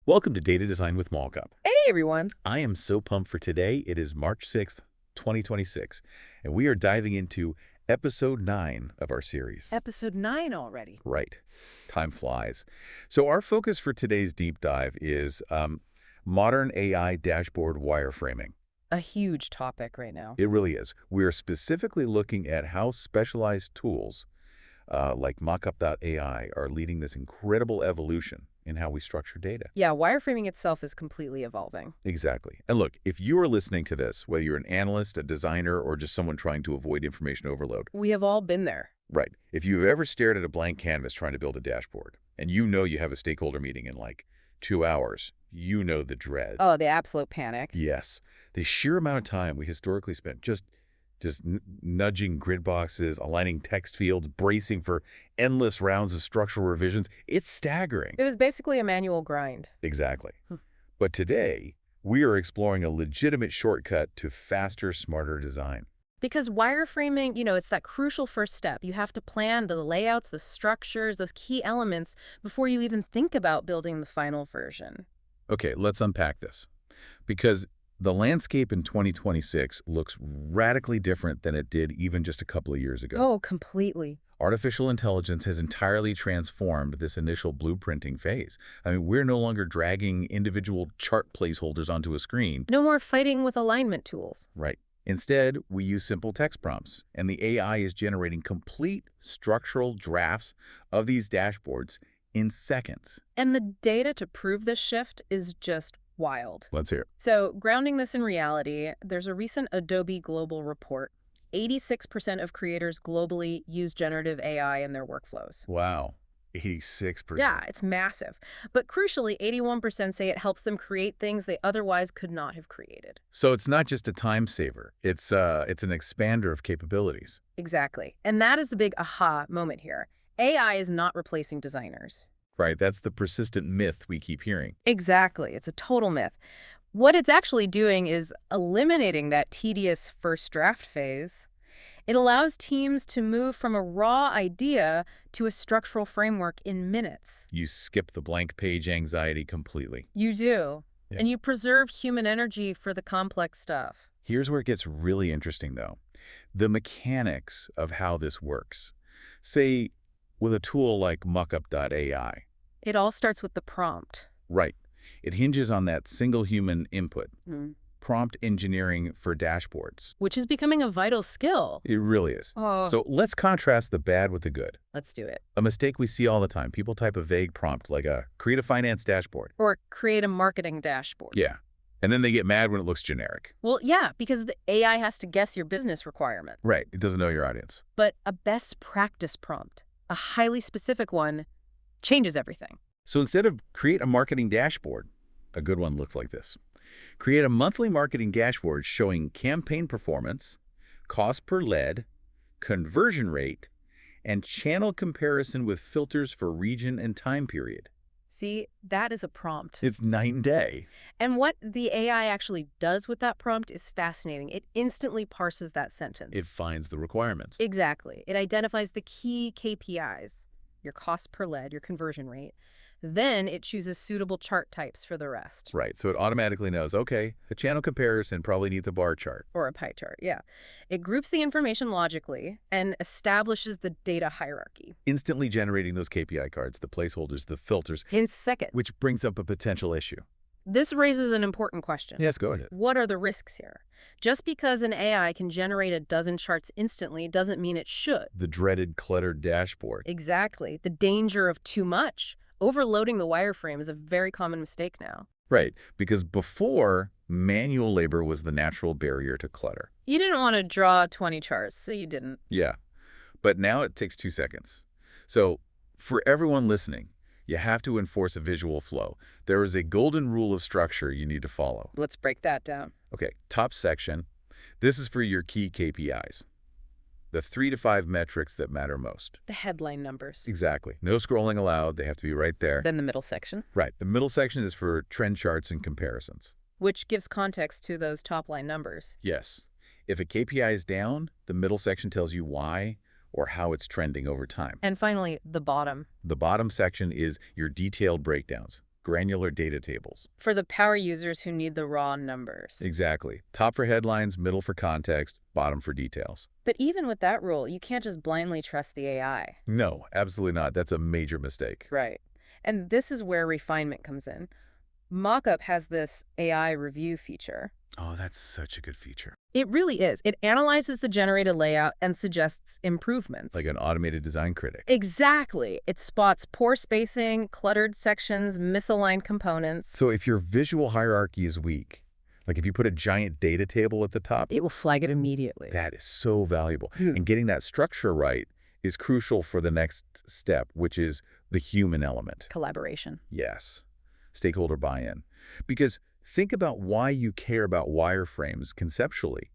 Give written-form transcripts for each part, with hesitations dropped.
Welcome to Data Design with Malkup. Hey, everyone. I am so pumped for today. It is March 6th, 2026, and we are diving into episode 9 of our series. Episode 9 already. Right. Time flies. So our focus for today's deep dive is modern AI dashboard wireframing. A huge topic right now. It really is. We are specifically looking at how specialized tools like mockup.ai are leading this incredible evolution in how we structure data. Yeah, wireframing itself is completely evolving. Exactly. And look, if you are listening to this, whether you're an analyst, a designer, or just someone trying to avoid information overload. We have all been there. Right. If you've ever stared at a blank canvas trying to build a dashboard, and you know you have a stakeholder meeting in like 2 hours, you know the dread. Oh, the absolute panic. Yes. The sheer amount of time we historically spent just nudging grid boxes, aligning text fields, bracing for endless rounds of structural revisions. It's staggering. It was basically a manual grind. Exactly. But today, we are exploring a legitimate shortcut to faster, smarter design. Because wireframing, it's that crucial first step. You have to plan the layouts, the structures, those key elements before you even think about building the final version. Okay, let's unpack this. Because the landscape in 2026 looks radically different than it did even just a couple of years ago. Oh, completely. Artificial intelligence has entirely transformed this initial blueprinting phase. I mean, we're no longer dragging individual chart placeholders onto a screen. No more fighting with alignment tools. Right. Instead, we use simple text prompts, and the AI is generating complete structural drafts of these dashboards in seconds. And the data to prove this shift is just wild. Let's hear it. So, grounding this in reality, there's a recent Adobe Global report. 86% of creators globally use generative AI in their workflows. Wow. 86%. Yeah, it's massive. But crucially, 81% say it helps them create things they otherwise could not have created. So it's not just a time saver. It's an expander of capabilities. Exactly. And that is the big aha moment here. AI is not replacing designers. Right, that's the persistent myth we keep hearing. Exactly. It's a total myth. What it's actually doing is eliminating that tedious first draft phase. It allows teams to move from a raw idea to a structural framework in minutes. You skip the blank page anxiety completely. You do. Yeah. And you preserve human energy for the complex stuff. Here's where it gets really interesting, though. The mechanics of how this works. Say, with a tool like mockup.ai. It all starts with the prompt. Right. It hinges on that single human input. Mm. Prompt engineering for dashboards. Which is becoming a vital skill. It really is. Oh. So let's contrast the bad with the good. Let's do it. A mistake we see all the time. People type a vague prompt like create a finance dashboard. Or create a marketing dashboard. Yeah. And then they get mad when it looks generic. Well, yeah, because the AI has to guess your business requirements. Right. It doesn't know your audience. But a best practice prompt, a highly specific one, changes everything. So instead of create a marketing dashboard, a good one looks like this. Create a monthly marketing dashboard showing campaign performance, cost per lead, conversion rate, and channel comparison with filters for region and time period. See, that is a prompt. It's night and day. And what the AI actually does with that prompt is fascinating. It instantly parses that sentence. It finds the requirements. Exactly. It identifies the key KPIs, your cost per lead, your conversion rate. Then it chooses suitable chart types for the rest. Right. So it automatically knows, okay, a channel comparison probably needs a bar chart. Or a pie chart, yeah. It groups the information logically and establishes the data hierarchy. Instantly generating those KPI cards, the placeholders, the filters. In seconds. Which brings up a potential issue. This raises an important question. Yes, go ahead. What are the risks here? Just because an AI can generate a dozen charts instantly doesn't mean it should. The dreaded cluttered dashboard. Exactly. The danger of too much. Overloading the wireframe is a very common mistake now. Right, because before, manual labor was the natural barrier to clutter. You didn't want to draw 20 charts, so you didn't. Yeah, but now it takes 2 seconds. So for everyone listening, you have to enforce a visual flow. There is a golden rule of structure you need to follow. Let's break that down. Okay, top section. This is for your key KPIs. The 3 to 5 metrics that matter most. The headline numbers. Exactly. No scrolling allowed. They have to be right there. Then the middle section. Right. The middle section is for trend charts and comparisons. Which gives context to those top-line numbers. Yes. If a KPI is down, the middle section tells you why or how it's trending over time. And finally, the bottom. The bottom section is your detailed breakdowns. granular data tables. For the power users who need the raw numbers. Exactly. Top for headlines, middle for context, bottom for details. But even with that rule, you can't just blindly trust the AI. No, absolutely not. That's a major mistake. Right. And this is where refinement comes in. Mockup has this AI review feature. Oh, that's such a good feature. It really is. It analyzes the generated layout and suggests improvements. Like an automated design critic. Exactly. It spots poor spacing, cluttered sections, misaligned components. So if your visual hierarchy is weak, like if you put a giant data table at the top, It will flag it immediately. that is so valuable. Hmm. And getting that structure right is crucial for the next step, which is the human element. Collaboration. Yes. Stakeholder buy-in. Because think about why you care about wireframes conceptually.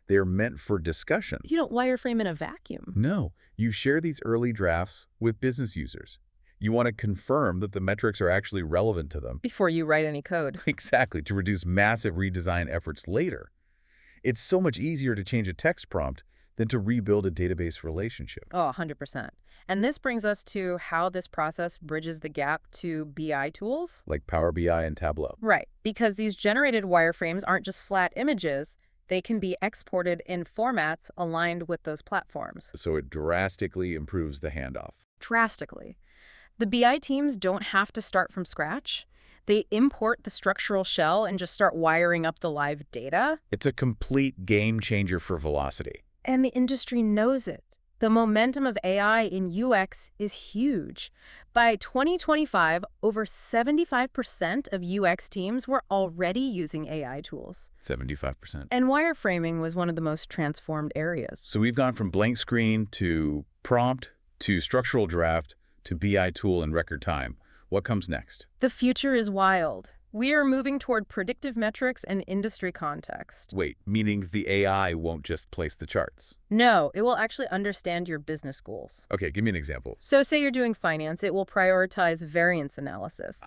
They're meant for discussion. You don't wireframe in a vacuum. No, you share these early drafts with business users. You want to confirm that the metrics are actually relevant to them. Before you write any code. Exactly, to reduce massive redesign efforts later. It's so much easier to change a text prompt than to rebuild a database relationship. Oh, 100%. And this brings us to how this process bridges the gap to BI tools. Like Power BI and Tableau. Right, because these generated wireframes aren't just flat images. They can be exported in formats aligned with those platforms. So it drastically improves the handoff. Drastically. The BI teams don't have to start from scratch. They import the structural shell and just start wiring up the live data. It's a complete game changer for velocity. And the industry knows it. The momentum of AI in UX is huge. By 2025, over 75% of UX teams were already using AI tools. 75%. And wireframing was one of the most transformed areas. So we've gone from blank screen to prompt to structural draft to BI tool in record time. What comes next? The future is wild. We are moving toward predictive metrics and industry context. Wait, meaning the AI won't just place the charts? No, it will actually understand your business goals. Okay, give me an example. So say you're doing finance, it will prioritize variance analysis.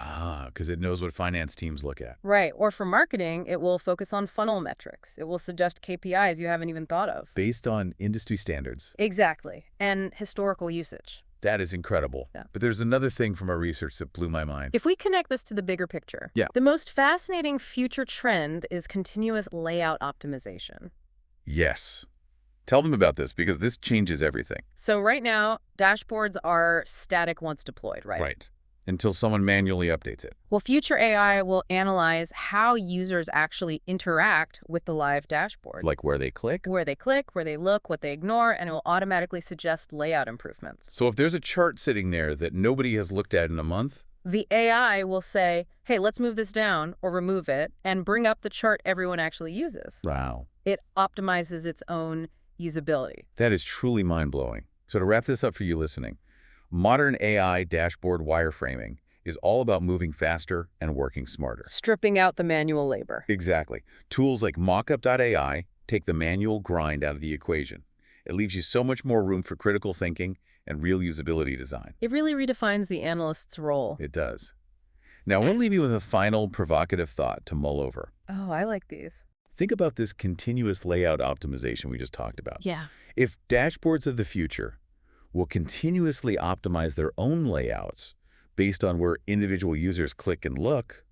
Because it knows what finance teams look at. Right. Or for marketing, it will focus on funnel metrics. It will suggest KPIs you haven't even thought of. Based on industry standards. Exactly. And historical usage. That is incredible. Yeah. But there's another thing from our research that blew my mind. If we connect this to the bigger picture, Yeah. the most fascinating future trend is continuous layout optimization. Yes. Tell them about this, because this changes everything. So right now, dashboards are static once deployed, right? Right. Until someone manually updates it. Well, future AI will analyze how users actually interact with the live dashboard. Like where they click. Where they click, where they look, what they ignore, and it will automatically suggest layout improvements. So if there's a chart sitting there that nobody has looked at in a month, The AI will say, hey, let's move this down or remove it and bring up the chart everyone actually uses. wow. It optimizes its own usability. That is truly mind-blowing. So to wrap this up for you listening, modern AI dashboard wireframing is all about moving faster and working smarter. Stripping out the manual labor. Exactly. Tools like mockup.ai take the manual grind out of the equation. It leaves you so much more room for critical thinking and real usability design. It really redefines the analyst's role. It does. Now, I want to leave you with a final provocative thought to mull over. Oh, I like these. Think about this continuous layout optimization we just talked about. Yeah. If dashboards of the future will continuously optimize their own layouts based on where individual users click and look,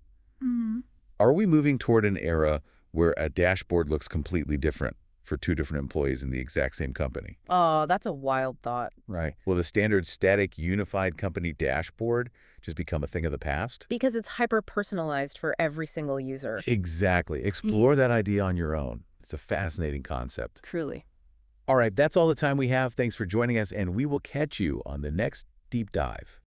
are we moving toward an era where a dashboard looks completely different for two different employees in the exact same company? Oh, that's a wild thought. Right. Will the standard static unified company dashboard just become a thing of the past? Because it's hyper-personalized for every single user. Exactly. Explore that idea on your own. It's a fascinating concept. Truly. All right, that's all the time we have. Thanks for joining us, and we will catch you on the next Deep Dive.